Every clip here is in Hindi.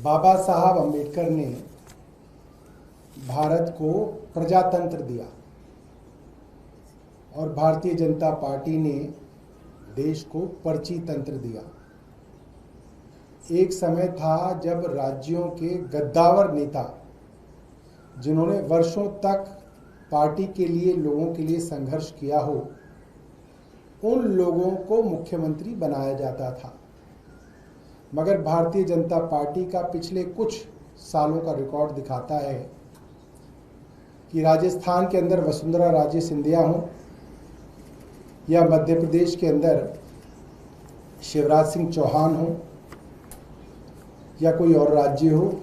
बाबा साहब अम्बेडकर ने भारत को प्रजातंत्र दिया और भारतीय जनता पार्टी ने देश को पर्ची तंत्र दिया। एक समय था जब राज्यों के गद्दावर नेता, जिन्होंने वर्षों तक पार्टी के लिए, लोगों के लिए संघर्ष किया हो, उन लोगों को मुख्यमंत्री बनाया जाता था। मगर भारतीय जनता पार्टी का पिछले कुछ सालों का रिकॉर्ड दिखाता है कि राजस्थान के अंदर वसुंधरा राजे सिंधिया हों या मध्य प्रदेश के अंदर शिवराज सिंह चौहान हों या कोई और राज्य हो,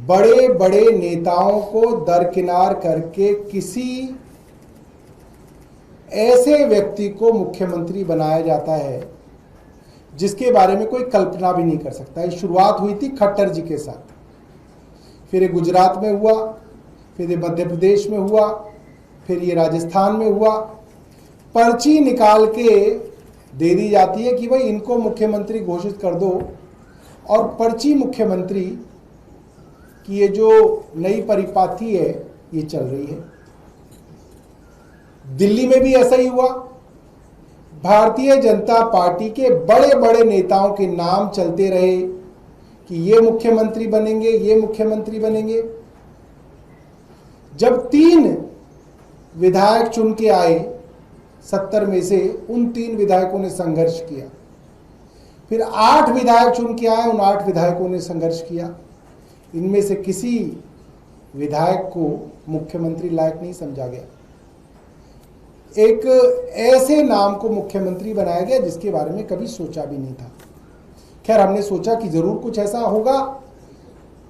बड़े बड़े नेताओं को दरकिनार करके किसी ऐसे व्यक्ति को मुख्यमंत्री बनाया जाता है जिसके बारे में कोई कल्पना भी नहीं कर सकता। ये शुरुआत हुई थी खट्टर जी के साथ, फिर ये गुजरात में हुआ, फिर ये मध्य प्रदेश में हुआ, फिर ये राजस्थान में हुआ। पर्ची निकाल के दे दी जाती है कि भाई इनको मुख्यमंत्री घोषित कर दो, और पर्ची मुख्यमंत्री की ये जो नई परिपाटी है ये चल रही है। दिल्ली में भी ऐसा ही हुआ। भारतीय जनता पार्टी के बड़े बड़े नेताओं के नाम चलते रहे कि ये मुख्यमंत्री बनेंगे, ये मुख्यमंत्री बनेंगे। जब 3 विधायक चुन के आए 70 में से, उन 3 विधायकों ने संघर्ष किया। फिर 8 विधायक चुन के आए, उन 8 विधायकों ने संघर्ष किया। इनमें से किसी विधायक को मुख्यमंत्री लायक नहीं समझा गया। एक ऐसे नाम को मुख्यमंत्री बनाया गया जिसके बारे में कभी सोचा भी नहीं था। खैर, हमने सोचा कि जरूर कुछ ऐसा होगा,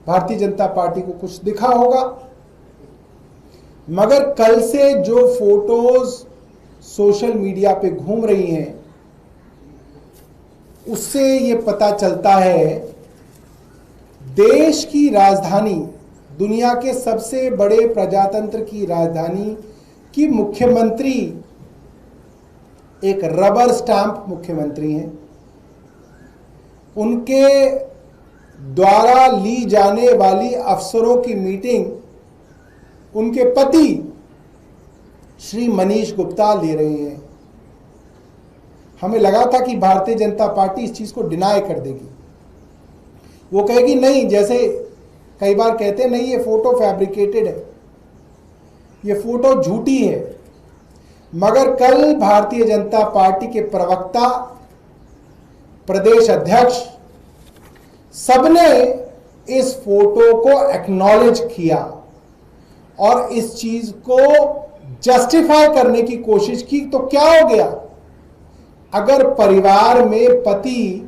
भारतीय जनता पार्टी को कुछ दिखा होगा। मगर कल से जो फोटोज सोशल मीडिया पे घूम रही हैं, उससे ये पता चलता है देश की राजधानी, दुनिया के सबसे बड़े प्रजातंत्र की राजधानी की मुख्यमंत्री एक रबर स्टैंप मुख्यमंत्री हैं। उनके द्वारा ली जाने वाली अफसरों की मीटिंग उनके पति श्री मनीष गुप्ता ले रहे हैं। हमें लगा था कि भारतीय जनता पार्टी इस चीज को डिनाई कर देगी। वो कहेगी नहीं, जैसे कई बार कहते हैं, नहीं ये फोटो फैब्रिकेटेड है, ये फोटो झूठी है। मगर कल भारतीय जनता पार्टी के प्रवक्ता, प्रदेश अध्यक्ष, सबने इस फोटो को एक्नॉलेज किया और इस चीज को जस्टिफाई करने की कोशिश की। तो क्या हो गया? अगर परिवार में पति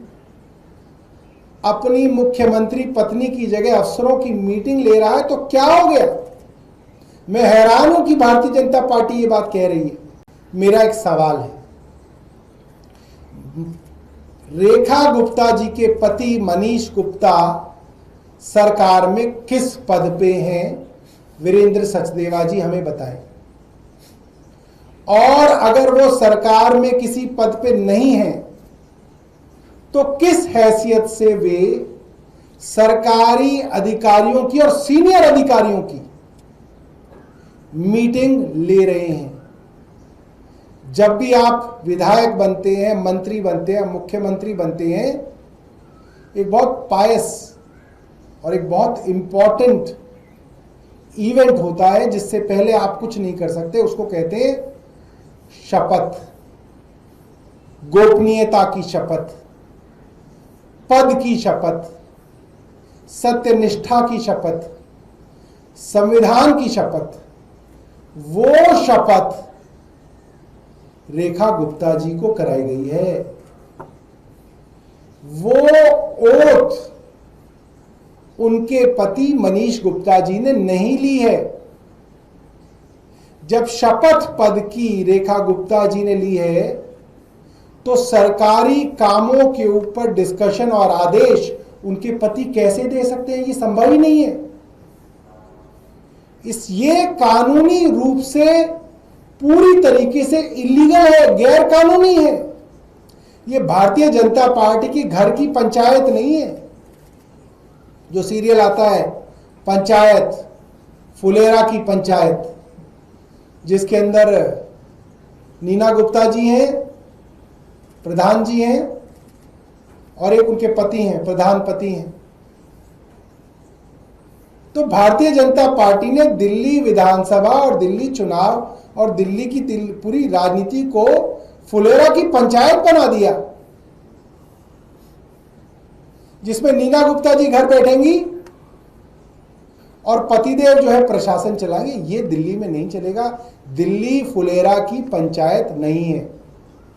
अपनी मुख्यमंत्री पत्नी की जगह अफसरों की मीटिंग ले रहा है तो क्या हो गया? मैं हैरान हूं कि भारतीय जनता पार्टी ये बात कह रही है। मेरा एक सवाल है, रेखा गुप्ता जी के पति मनीष गुप्ता सरकार में किस पद पे हैं? वीरेंद्र सचदेवा जी हमें बताएं। और अगर वो सरकार में किसी पद पे नहीं है तो किस हैसियत से वे सरकारी अधिकारियों की और सीनियर अधिकारियों की मीटिंग ले रहे हैं? जब भी आप विधायक बनते हैं, मंत्री बनते हैं, मुख्यमंत्री बनते हैं, एक बहुत पायस और एक बहुत इंपॉर्टेंट इवेंट होता है जिससे पहले आप कुछ नहीं कर सकते। उसको कहते हैं शपथ, गोपनीयता की शपथ, पद की शपथ, सत्यनिष्ठा की शपथ, संविधान की शपथ। वो शपथ रेखा गुप्ता जी को कराई गई है। वो ओथ उनके पति मनीष गुप्ता जी ने नहीं ली है। जब शपथ पद की रेखा गुप्ता जी ने ली है तो सरकारी कामों के ऊपर डिस्कशन और आदेश उनके पति कैसे दे सकते हैं? ये संभव ही नहीं है। ये कानूनी रूप से पूरी तरीके से इलीगल है, गैर कानूनी है। ये भारतीय जनता पार्टी की घर की पंचायत नहीं है। जो सीरियल आता है पंचायत, फुलेरा की पंचायत, जिसके अंदर नीना गुप्ता जी हैं, प्रधान जी हैं, और एक उनके पति हैं, प्रधान पति हैं। तो भारतीय जनता पार्टी ने दिल्ली विधानसभा और दिल्ली चुनाव और दिल्ली की पूरी राजनीति को फुलेरा की पंचायत बना दिया, जिसमें नीना गुप्ता जी घर बैठेंगी और पतिदेव जो है प्रशासन चलाएंगे। ये दिल्ली में नहीं चलेगा। दिल्ली फुलेरा की पंचायत नहीं है।